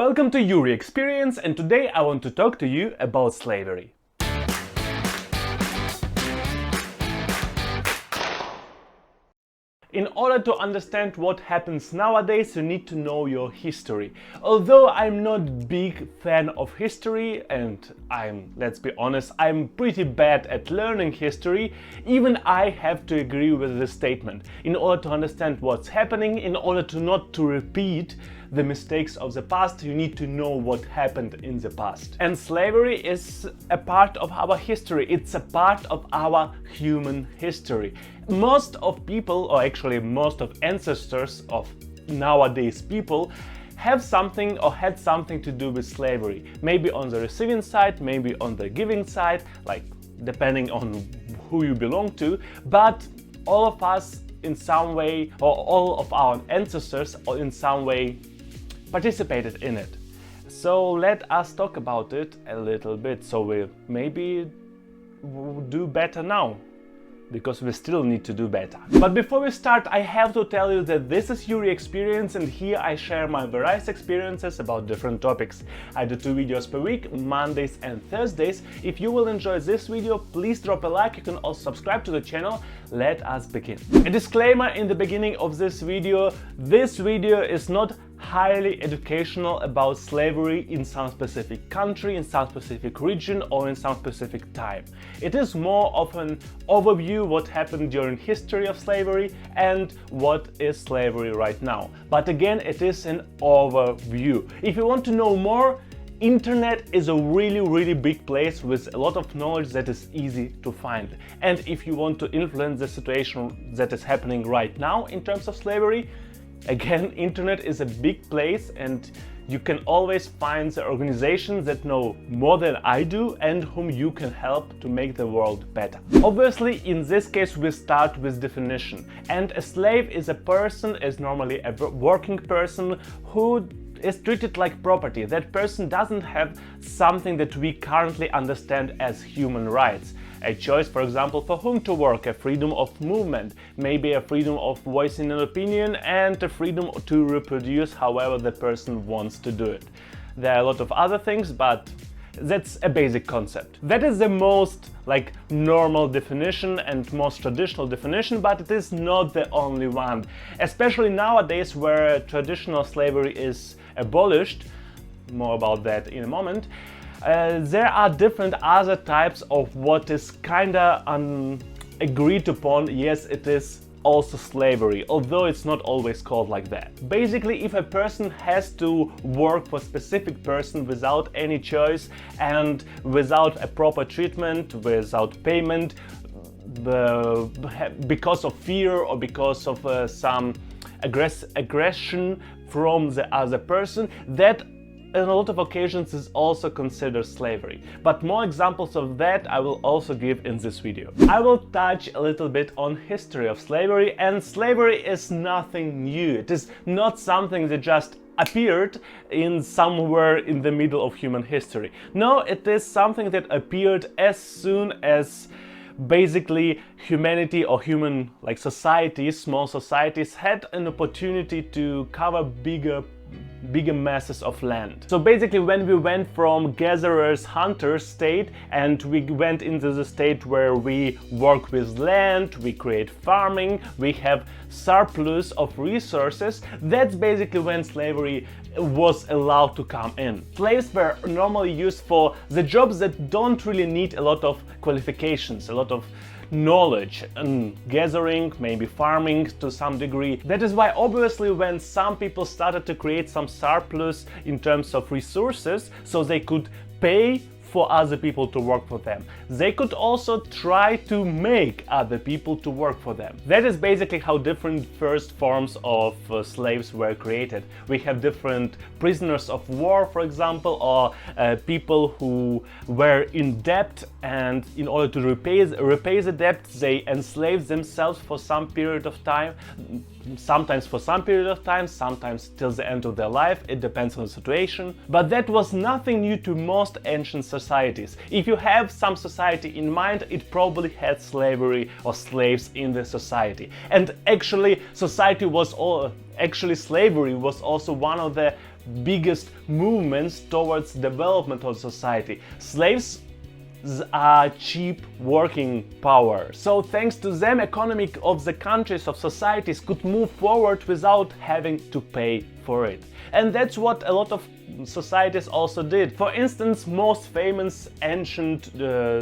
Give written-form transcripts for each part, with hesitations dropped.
Welcome to Yury Experience, and today I want to talk to you about slavery. In order to understand what happens nowadays, you need to know your history. Although I'm not a big fan of history, and let's be honest, I'm pretty bad at learning history, even I have to agree with this statement. In order to understand what's happening, in order to not to repeat the mistakes of the past, you need to know what happened in the past. And slavery is a part of our history. It's a part of our human history. Most of people, or actually most of ancestors of nowadays people, have something or had something to do with slavery. Maybe on the receiving side, maybe on the giving side, like depending on who you belong to, but all of us in some way, or all of our ancestors in some way participated in it. So let us talk about it a little bit, so we maybe do better now, because we still need to do better. But before we start, I have to tell you that this is Yury Experience, and here I share my various experiences about different topics. I do 2 videos per week, Mondays and Thursdays. If you will enjoy this video, please drop a like. You can also subscribe to the channel. Let us begin. A disclaimer in the beginning of this video is not highly educational about slavery in some specific country, in some specific region, or in some specific time. It is more of an overview what happened during history of slavery and what is slavery right now. But again, it is an overview. If you want to know more, Internet is a really big place with a lot of knowledge that is easy to find. And if you want to influence the situation that is happening right now in terms of slavery, again, Internet is a big place, and you can always find the organizations that know more than I do and whom you can help to make the world better. Obviously, in this case, we start with definition. And a slave is a person, is normally a working person who is treated like property. That person doesn't have something that we currently understand as human rights. A choice, for example, for whom to work, a freedom of movement, maybe a freedom of voicing an opinion, and a freedom to reproduce however the person wants to do it. There are a lot of other things, but that's a basic concept. That is the most normal definition and most traditional definition, but it is not the only one. Especially nowadays, where traditional slavery is abolished, more about that in a moment, there are different other types of what is kinda agreed upon. Yes, it is also slavery, although it's not always called like that. Basically, if a person has to work for a specific person without any choice and without a proper treatment, without payment, because of fear or because of some aggression from the other person, that in a lot of occasions is also considered slavery. But more examples of that I will also give in this video. I will touch a little bit on history of slavery, and slavery is nothing new. It is not something that just appeared in somewhere in the middle of human history. No, it is something that appeared as soon as basically humanity or human societies, small societies, had an opportunity to cover bigger masses of land. So basically, when we went from gatherers hunters state and we went into the state where we work with land, we create farming, we have surplus of resources, that's basically when slavery was allowed to come in. Slaves were normally used for the jobs that don't really need a lot of qualifications, a lot of knowledge, and gathering, maybe farming to some degree. That is why obviously when some people started to create some surplus in terms of resources, so they could pay for other people to work for them, they could also try to make other people to work for them. That is basically how different first forms of slaves were created. We have different prisoners of war, for example, or people who were in debt, and in order to repay the debt, they enslaved themselves for some period of time, sometimes for some period of time, sometimes till the end of their life. It depends on the situation. But that was nothing new to most ancient societies. If you have some society in mind, it probably had slavery or slaves in the society. And actually, slavery was also one of the biggest movements towards development of society. Slaves are cheap working power. So thanks to them, economy of the countries, of societies could move forward without having to pay for it. And that's what a lot of societies also did. For instance, most famous ancient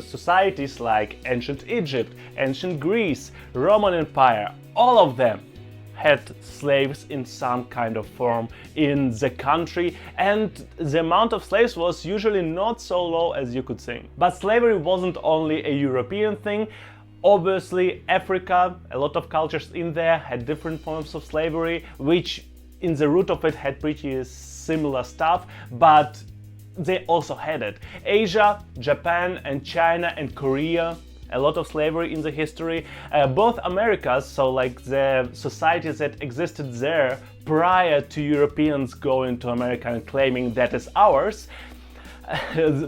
societies like ancient Egypt, ancient Greece, Roman Empire, all of them had slaves in some kind of form in the country, and the amount of slaves was usually not so low as you could think. But slavery wasn't only a European thing. Obviously, Africa, a lot of cultures in there had different forms of slavery, which in the root of it had pretty similar stuff, but they also had it. Asia, Japan and China and Korea, a lot of slavery in the history. Both Americas, so like the societies that existed there prior to Europeans going to America and claiming that is ours,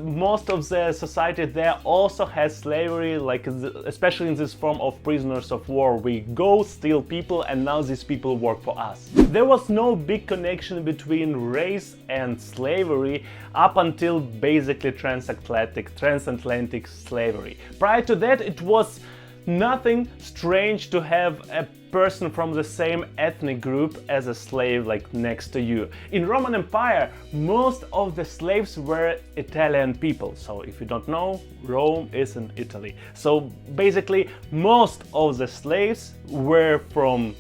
most of the society there also has slavery, like especially in this form of prisoners of war. We go steal people and now these people work for us. There was no big connection between race and slavery up until basically transatlantic slavery. Prior to that, it was nothing strange to have a person from the same ethnic group as a slave like next to you. In Roman Empire, most of the slaves were Italian people. So if you don't know, Rome is in Italy. So basically most of the slaves were from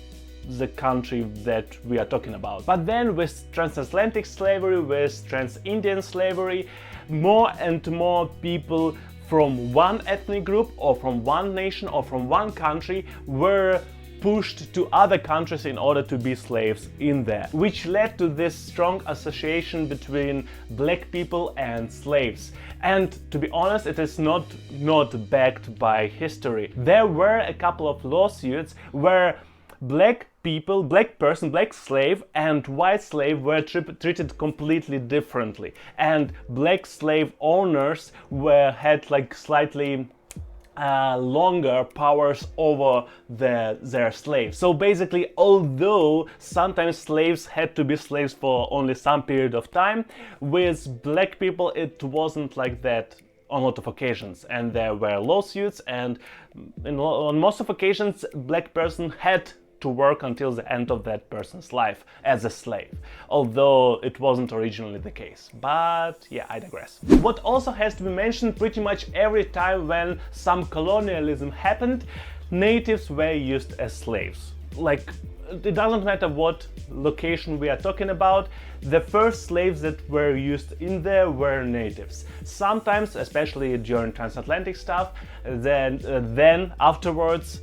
the country that we are talking about. But then with transatlantic slavery, with trans-Indian slavery, more and more people from one ethnic group or from one nation or from one country were pushed to other countries in order to be slaves in there, which led to this strong association between black people and slaves. And to be honest, it is not backed by history. There were a couple of lawsuits where black people, black person, black slave and white slave were treated completely differently, and black slave owners had like slightly longer powers over their slaves. So basically, although sometimes slaves had to be slaves for only some period of time, with black people it wasn't like that on a lot of occasions, and there were lawsuits, and on most of occasions black person had to work until the end of that person's life as a slave, although it wasn't originally the case. But yeah, I digress. What also has to be mentioned, pretty much every time when some colonialism happened, natives were used as slaves. Like, it doesn't matter what location we are talking about, the first slaves that were used in there were natives. Sometimes, especially during transatlantic stuff, then afterwards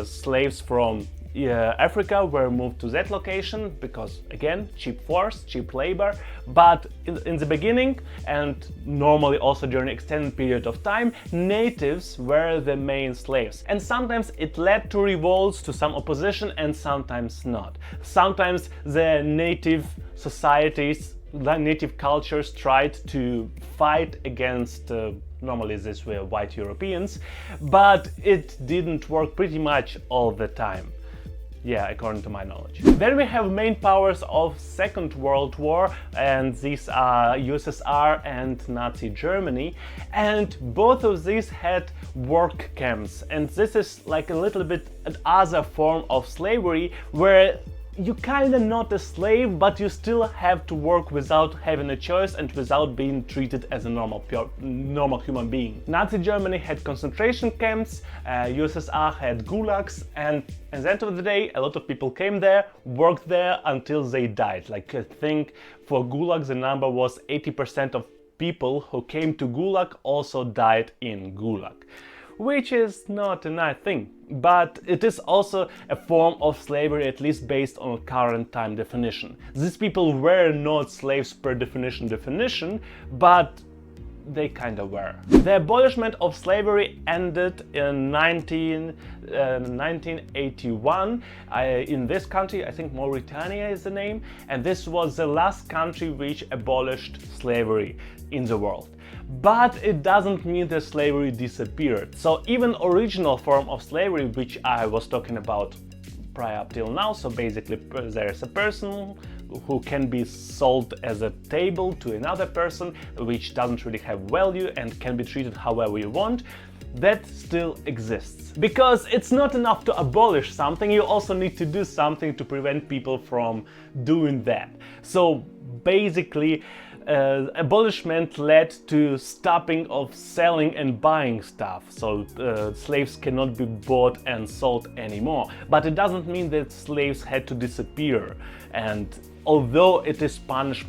slaves from Africa were moved to that location because, again, cheap force, cheap labor. But in the beginning, and normally also during an extended period of time, natives were the main slaves. And sometimes it led to revolts, to some opposition, and sometimes not. Sometimes the native societies, the native cultures tried to fight against normally these were white Europeans, but it didn't work pretty much all the time. Yeah, according to my knowledge. Then we have main powers of Second World War, and these are USSR and Nazi Germany, and both of these had work camps, and this is like a little bit another form of slavery where you kinda not a slave, but you still have to work without having a choice and without being treated as a normal human being. Nazi Germany had concentration camps, USSR had gulags, and at the end of the day, a lot of people came there, worked there until they died. Like, I think for gulags the number was 80% of people who came to gulag also died in gulag, which is not a nice thing. But it is also a form of slavery, at least based on current time definition. These people were not slaves per definition, but they kinda were. The abolishment of slavery ended in 1981 in this country. I think Mauritania is the name, and this was the last country which abolished slavery in the world. But it doesn't mean that slavery disappeared. So even original form of slavery, which I was talking about prior up till now, so basically there's a person who can be sold as a table to another person, which doesn't really have value and can be treated however you want, that still exists. Because it's not enough to abolish something, you also need to do something to prevent people from doing that. So basically, abolishment led to stopping of selling and buying stuff, so slaves cannot be bought and sold anymore. But it doesn't mean that slaves had to disappear, and although it is punished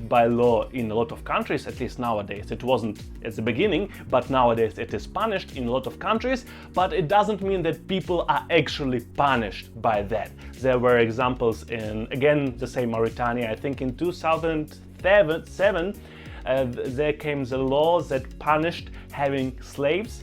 by law in a lot of countries, at least nowadays, it wasn't at the beginning, but nowadays it is punished in a lot of countries, but it doesn't mean that people are actually punished by that. There were examples in, again, the same Mauritania, I think in 2007, there came the law that punished having slaves,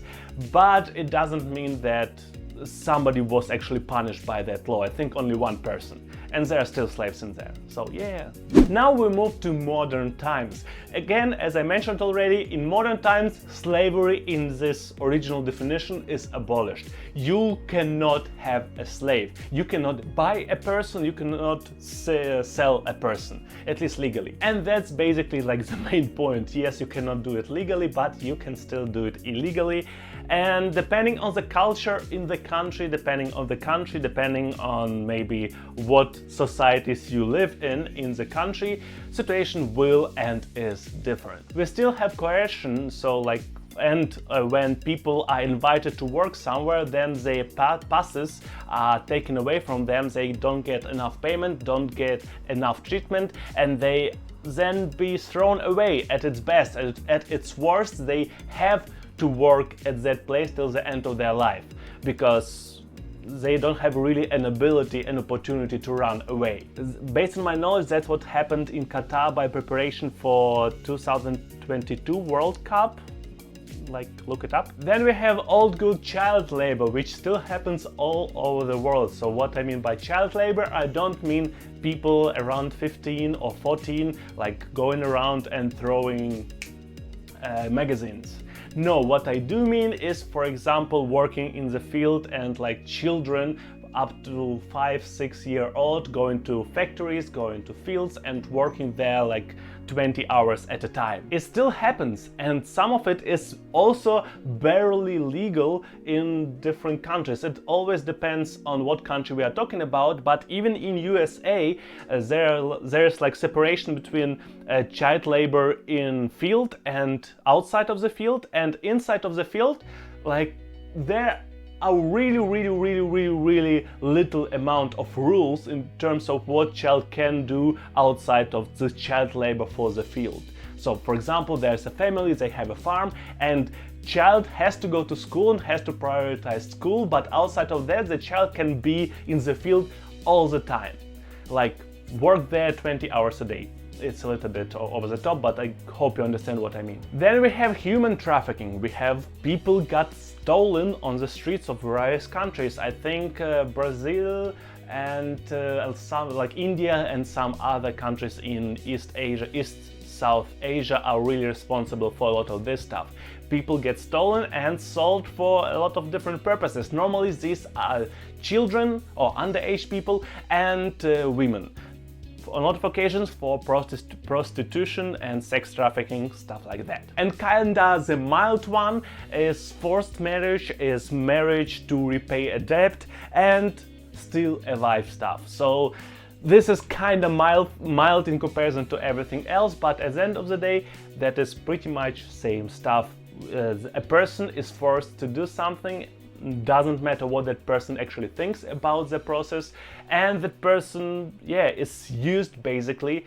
but it doesn't mean that somebody was actually punished by that law. I think only one person. And there are still slaves in there, so yeah. Now we move to modern times. Again, as I mentioned already, in modern times, slavery in this original definition is abolished. You cannot have a slave. You cannot buy a person, you cannot sell a person, at least legally. And that's basically like the main point. Yes, you cannot do it legally, but you can still do it illegally. And depending on the culture in the country, depending on maybe what societies you live in the country, situation will and is different. We still have coercion, so like, and when people are invited to work somewhere, then their passes are taken away from them, they don't get enough payment, don't get enough treatment, and they then be thrown away at its best. At its worst, they have to work at that place till the end of their life, because they don't have really an ability and opportunity to run away. Based on my knowledge, that's what happened in Qatar by preparation for 2022 World Cup. Like, look it up. Then we have old good child labor, which still happens all over the world. So what I mean by child labor, I don't mean people around 15 or 14 like going around and throwing magazines. No, what I do mean is, for example, working in the field and like children up to 5-6 year old going to factories, going to fields and working there like 20 hours at a time. It still happens, and some of it is also barely legal in different countries. It always depends on what country we are talking about, but even in USA there's like separation between child labor in field and outside of the field, and inside of the field, like, there a really little amount of rules in terms of what child can do outside of the child labor for the field. So for example, there's a family, they have a farm, and child has to go to school and has to prioritize school, but outside of that the child can be in the field all the time, like work there 20 hours a day. It's a little bit over the top, but I hope you understand what I mean. Then we have human trafficking. We have people got stolen on the streets of various countries. I think Brazil and some like India and some other countries in South Asia are really responsible for a lot of this stuff. People get stolen and sold for a lot of different purposes. Normally these are children or underage people and women. On a lot of occasions for prostitution and sex trafficking, stuff like that. And kinda the mild one is forced marriage, is marriage to repay a debt and still alive stuff. So this is kinda mild in comparison to everything else, but at the end of the day, that is pretty much same stuff. A person is forced to do something, doesn't matter what that person actually thinks about the process, and that person, yeah, is used basically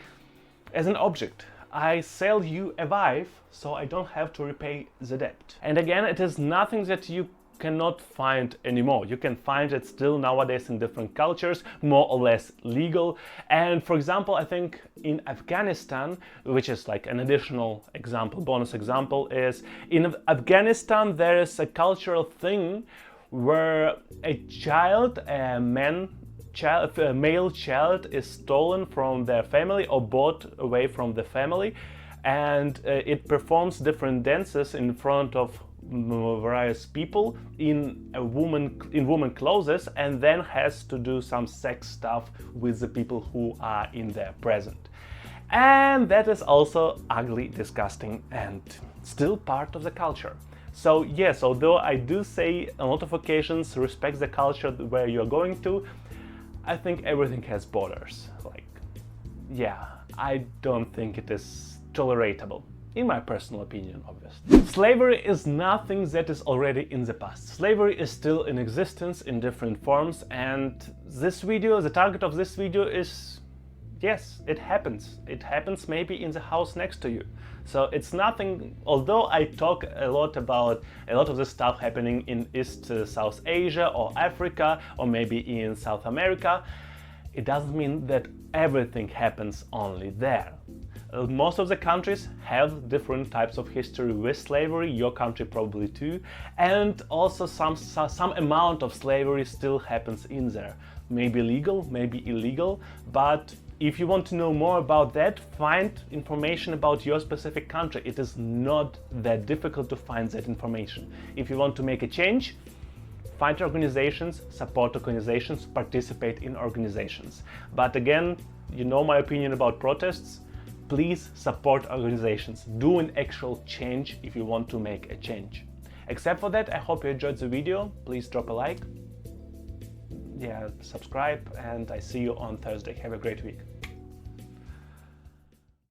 as an object. I sell you a wife, so I don't have to repay the debt. And again, it is nothing that you cannot find anymore. You can find it still nowadays in different cultures, more or less legal. And for example, I think in Afghanistan, which is like an additional example, bonus example, is in Afghanistan there is a cultural thing where a male child is stolen from their family or bought away from the family, and it performs different dances in front of various people in woman clothes and then has to do some sex stuff with the people who are in their present. And that is also ugly, disgusting, and still part of the culture. So yes, although I do say on a lot of occasions respect the culture where you're going to, I think everything has borders. Like, yeah, I don't think it is tolerable, in my personal opinion, obviously. Slavery is nothing that is already in the past. Slavery is still in existence in different forms, and this video, the target of this video is, yes, it happens. It happens maybe in the house next to you. So it's nothing, although I talk a lot about a lot of this stuff happening in East South Asia or Africa or maybe in South America, it doesn't mean that everything happens only there. Most of the countries have different types of history with slavery, your country probably too, and also some amount of slavery still happens in there. Maybe legal, maybe illegal, but if you want to know more about that, find information about your specific country. It is not that difficult to find that information. If you want to make a change, find organizations, support organizations, participate in organizations. But again, you know my opinion about protests. Please support organizations. Do an actual change if you want to make a change. Except for that, I hope you enjoyed the video. Please drop a like. Yeah, subscribe, and I see you on Thursday. Have a great week.